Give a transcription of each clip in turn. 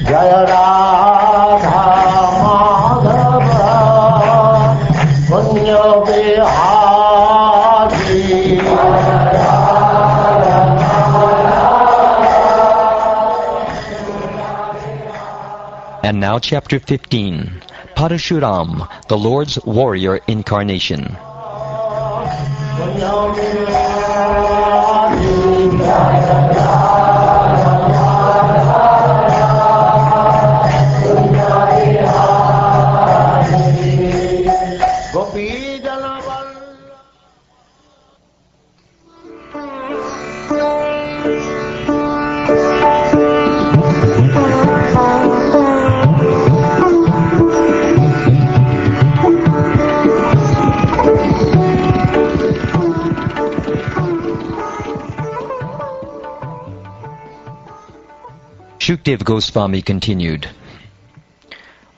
Jaya Radha Madhava Punya Vihari. And now chapter 15, Parashuram, the Lord's warrior incarnation. Shukdev Goswami continued,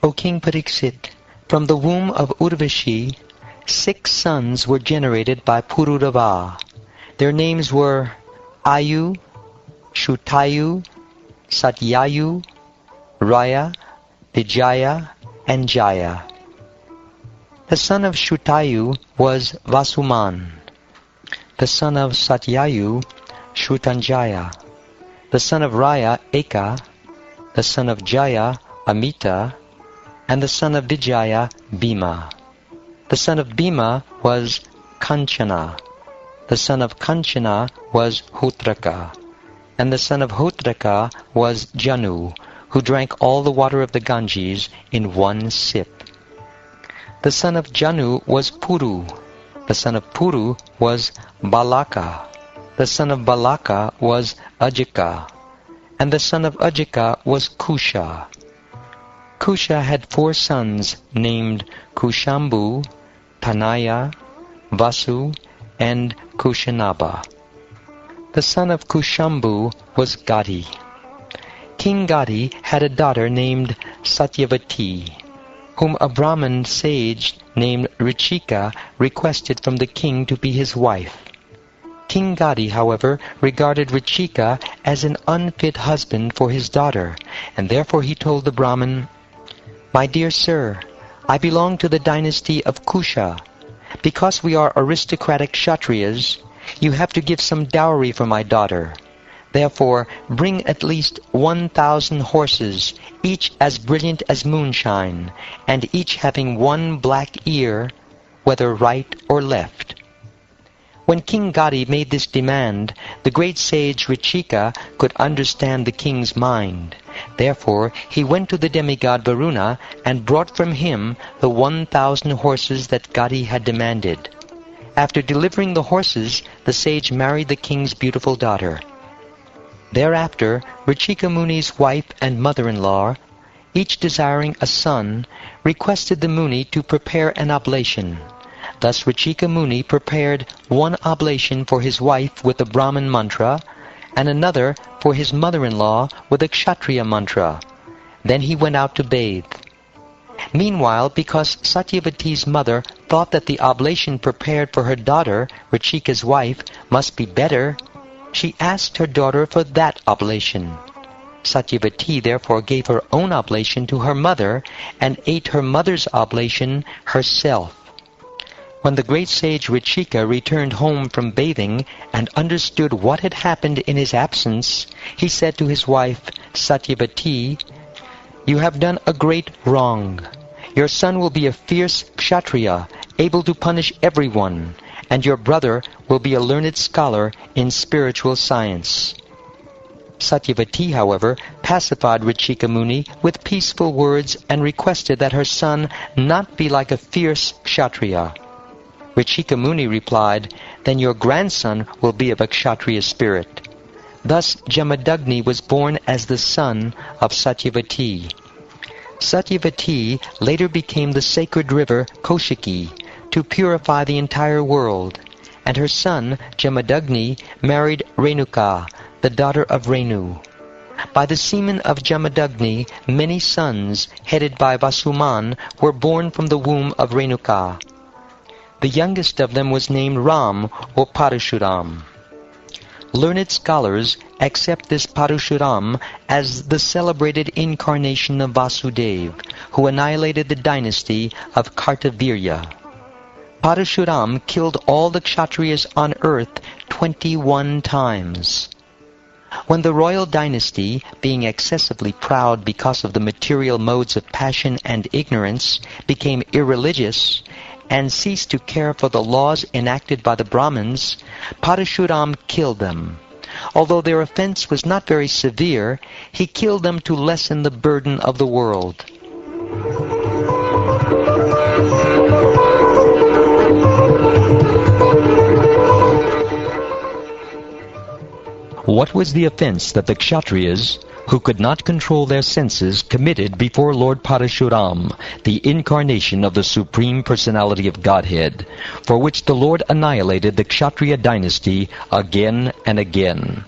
O King Pariksit, from the womb of Urvashi, 6 sons were generated by Pururava. Their names were Ayu, Shutayu, Satyayu, Raya, Vijaya, and Jaya. The son of Shutayu was Vasuman. The son of Satyayu, Shrutanjaya. The son of Raya, Eka, the son of Jaya, Amita, and the son of Vijaya, Bhima. The son of Bhima was Kanchana. The son of Kanchana was Hotraka. And the son of Hotraka was Janu, who drank all the water of the Ganges in one sip. The son of Janu was Puru. The son of Puru was Balaka. The son of Balaka was Ajika, and the son of Ajika was Kusha. Kusha had 4 sons named Kushambu, Tanaya, Vasu, and Kushanaba. The son of Kushambu was Gadi. King Gadi had a daughter named Satyavati, whom a Brahmin sage named Richika requested from the king to be his wife. King Gadi, however, regarded Richika as an unfit husband for his daughter, and therefore he told the Brahmin, My dear sir, I belong to the dynasty of Kusha. Because we are aristocratic Kshatriyas, you have to give some dowry for my daughter. Therefore, bring at least 1,000 horses, each as brilliant as moonshine, and each having 1 black ear, whether right or left. When King Gadi made this demand, the great sage Richika could understand the king's mind. Therefore, he went to the demigod Varuna and brought from him the 1,000 horses that Gadi had demanded. After delivering the horses, the sage married the king's beautiful daughter. Thereafter, Richika Muni's wife and mother-in-law, each desiring a son, requested the Muni to prepare an oblation. Thus Richika Muni prepared 1 oblation for his wife with the Brahmin mantra, and another for his mother-in-law with the Kshatriya mantra. Then he went out to bathe. Meanwhile, because Satyavati's mother thought that the oblation prepared for her daughter, Richika's wife, must be better, she asked her daughter for that oblation. Satyavati therefore gave her own oblation to her mother, and ate her mother's oblation herself. When the great sage Richika returned home from bathing and understood what had happened in his absence, he said to his wife, Satyavati, You have done a great wrong. Your son will be a fierce Kshatriya, able to punish everyone, and your brother will be a learned scholar in spiritual science. Satyavati, however, pacified Richika Muni with peaceful words and requested that her son not be like a fierce Kshatriya. Richika Muni replied, Then your grandson will be of a Kshatriya spirit. Thus Jamadagni was born as the son of Satyavati. Satyavati later became the sacred river Kaushiki to purify the entire world, and her son Jamadagni married Renuka, the daughter of Renu. By the semen of Jamadagni, many sons, headed by Vasuman, were born from the womb of Renuka. The youngest of them was named Ram or Parashuram. learned scholars accept this Parashuram as the celebrated incarnation of Vasudeva, who annihilated the dynasty of Kartavirya. Parashuram killed all the Kshatriyas on earth 21 times. When the royal dynasty, being excessively proud because of the material modes of passion and ignorance, became irreligious, and ceased to care for the laws enacted by the Brahmins, Parashuram killed them. Although their offense was not very severe, he killed them to lessen the burden of the world. What was the offense that the Kshatriyas, who could not control their senses, committed before Lord Parashuram, the incarnation of the Supreme Personality of Godhead, for which the Lord annihilated the Kshatriya dynasty again and again?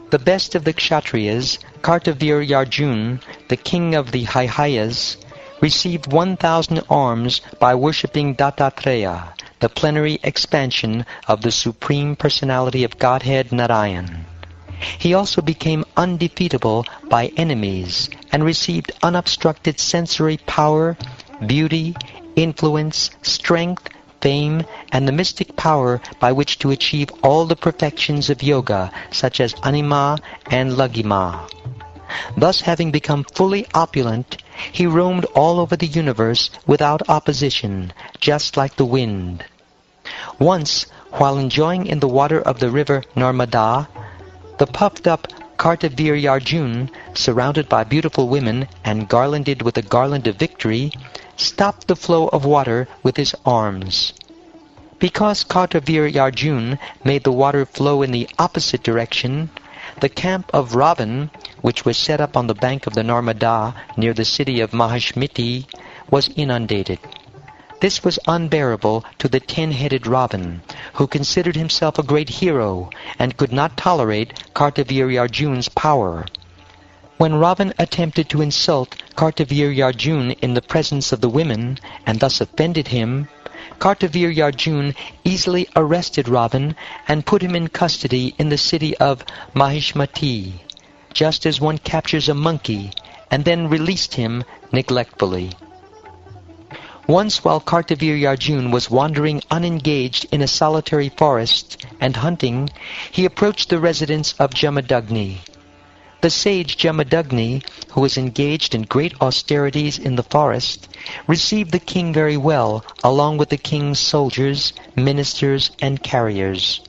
The best of the Kshatriyas, Kartaviryarjuna, the king of the Haihayas, received 1,000 arms by worshipping Dattatreya, the plenary expansion of the Supreme Personality of Godhead Narayan. He also became undefeatable by enemies and received unobstructed sensory power, beauty, influence, strength, fame, and the mystic power by which to achieve all the perfections of yoga, such as anima and laghima. Thus, having become fully opulent, he roamed all over the universe without opposition, just like the wind. Once, while enjoying in the water of the river Narmada, the puffed-up Kartaviryarjuna, surrounded by beautiful women and garlanded with a garland of victory, stopped the flow of water with his arms. Because Kartaviryarjuna made the water flow in the opposite direction, the camp of Ravan, which was set up on the bank of the Narmada near the city of Mahishmati, was inundated. This was unbearable to the 10-headed Ravan, who considered himself a great hero and could not tolerate Kartaviryarjuna's power. When Ravan attempted to insult Kartaviryarjuna in the presence of the women and thus offended him, Kartaviryarjuna easily arrested Ravan and put him in custody in the city of Mahishmati, just as one captures a monkey, and then released him neglectfully. Once, while Kartaviryarjuna was wandering unengaged in a solitary forest and hunting, he approached the residence of Jamadagni. The sage Jamadagni, who was engaged in great austerities in the forest, received the king very well, along with the king's soldiers, ministers, and carriers.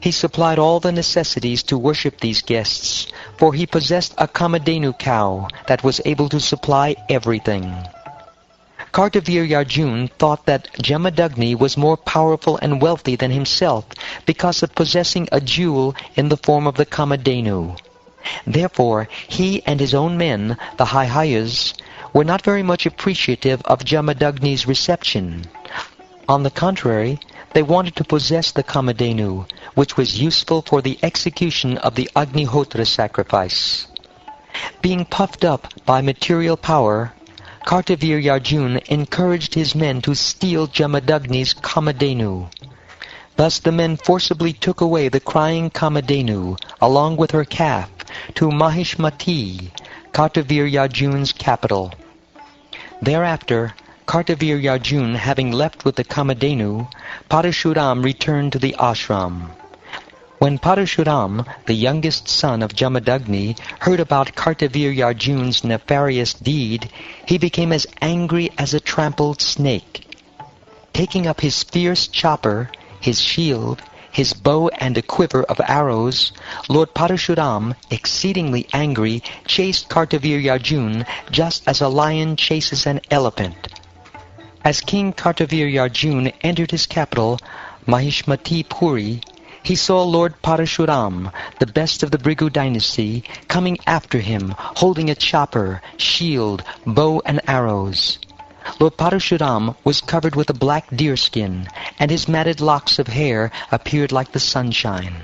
He supplied all the necessities to worship these guests, for he possessed a Kamadhenu cow that was able to supply everything. Kartaviryarjuna thought that Jamadagni was more powerful and wealthy than himself because of possessing a jewel in the form of the Kamadhenu. Therefore, he and his own men, the Haihayas, were not very much appreciative of Jamadagni's reception. On the contrary, they wanted to possess the Kamadhenu, which was useful for the execution of the Agnihotra sacrifice. Being puffed up by material power, Kartaviryarjuna encouraged his men to steal Jamadagni's Kamadhenu. Thus the men forcibly took away the crying Kamadhenu, along with her calf, to Mahishmati, Kartaviryarjuna's capital. Thereafter, Kartaviryarjuna having left with the Kamadhenu, Parashuram returned to the ashram. When Parashuram, the youngest son of Jamadagni, heard about Kartaviryarjuna's nefarious deed, he became as angry as a trampled snake. Taking up his fierce chopper, his shield, his bow and a quiver of arrows, Lord Parashuram, exceedingly angry, chased Kartaviryarjuna just as a lion chases an elephant. As King Kartaviryarjuna entered his capital, Mahishmati Puri, he saw Lord Parashuram, the best of the Bhrigu dynasty, coming after him, holding a chopper, shield, bow and arrows. Lord Parashuram was covered with a black deerskin, and his matted locks of hair appeared like the sunshine.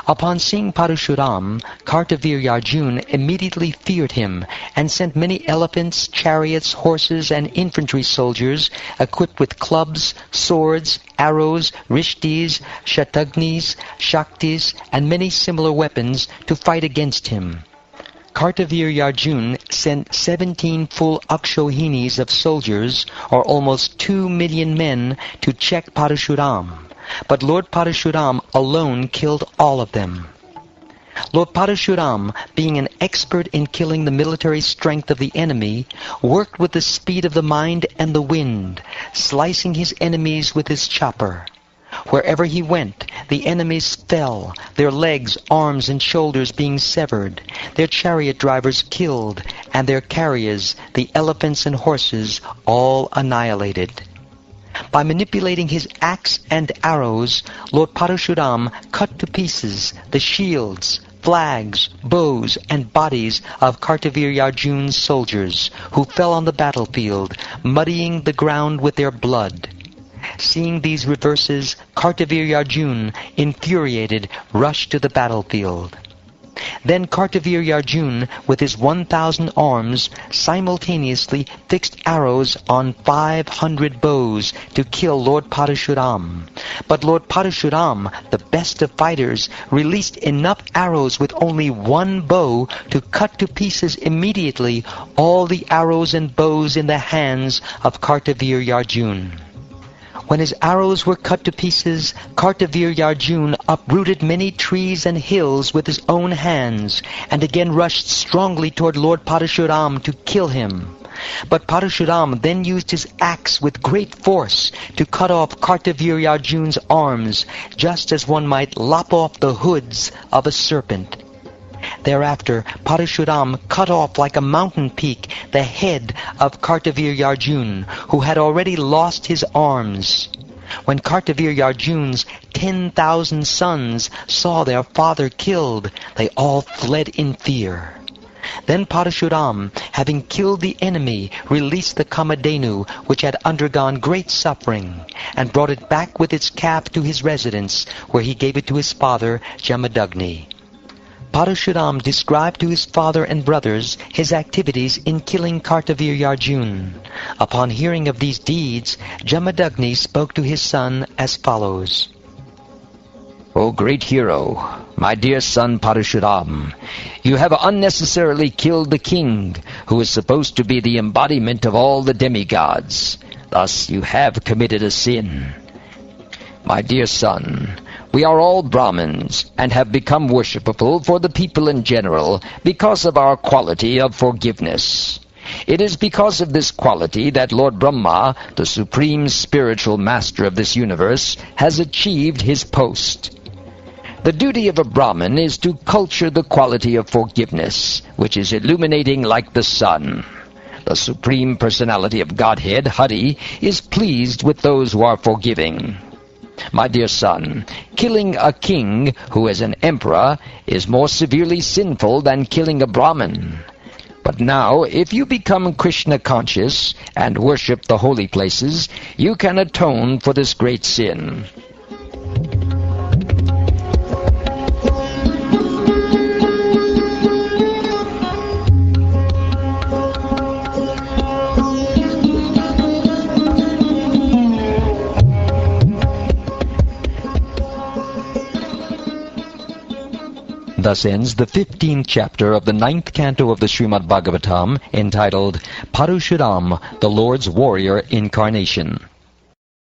Upon seeing Parashuram, Kartavirya Arjuna immediately feared him and sent many elephants, chariots, horses, and infantry soldiers equipped with clubs, swords, arrows, rishtis, shatagnis, shaktis, and many similar weapons to fight against him. Kartavirya Arjuna sent 17 full Akshohinis of soldiers, or almost 2 million men, to check Parashuram. But Lord Parashuram alone killed all of them. Lord Parashuram, being an expert in killing the military strength of the enemy, worked with the speed of the mind and the wind, slicing his enemies with his chopper. Wherever he went, the enemies fell, their legs, arms, and shoulders being severed, their chariot drivers killed, and their carriers, the elephants and horses, all annihilated. By manipulating his axe and arrows, Lord Parashuram cut to pieces the shields, flags, bows, and bodies of Kartavirya Arjuna's soldiers, who fell on the battlefield, muddying the ground with their blood. Seeing these reverses, Kartavirya Arjuna, infuriated, rushed to the battlefield. Then Kartavirya Arjuna, with his 1,000 arms, simultaneously fixed arrows on 500 bows to kill Lord Parashuram. But Lord Parashuram, the best of fighters, released enough arrows with only one bow to cut to pieces immediately all the arrows and bows in the hands of Kartavirya Arjuna. When his arrows were cut to pieces, Kartavirya Arjuna uprooted many trees and hills with his own hands, and again rushed strongly toward Lord Parashuram to kill him. But Parashuram then used his axe with great force to cut off Kartavirya Arjuna's arms, just as one might lop off the hoods of a serpent. Thereafter, Parashuram cut off like a mountain peak the head of Kartavirya Arjuna, who had already lost his arms. When Kartavirya Arjuna's 10,000 sons saw their father killed, they all fled in fear. Then Parashuram, having killed the enemy, released the Kamadhenu, which had undergone great suffering, and brought it back with its calf to his residence, where he gave it to his father, Jamadagni. Parashuram described to his father and brothers his activities in killing Kartavirya Arjuna. Upon hearing of these deeds, Jamadagni spoke to his son as follows. O great hero, my dear son Parashuram, you have unnecessarily killed the king, who is supposed to be the embodiment of all the demigods. Thus you have committed a sin. My dear son, we are all Brahmins, and have become worshipful for the people in general because of our quality of forgiveness. It is because of this quality that Lord Brahma, the supreme spiritual master of this universe, has achieved his post. The duty of a Brahmin is to culture the quality of forgiveness, which is illuminating like the sun. The Supreme Personality of Godhead, Hari, is pleased with those who are forgiving. My dear son, killing a king who is an emperor is more severely sinful than killing a Brahmin. But now, if you become Krishna conscious and worship the holy places, you can atone for this great sin. Thus ends the 15th chapter of the 9th canto of the Srimad Bhagavatam, entitled Parashuram, the Lord's Warrior Incarnation.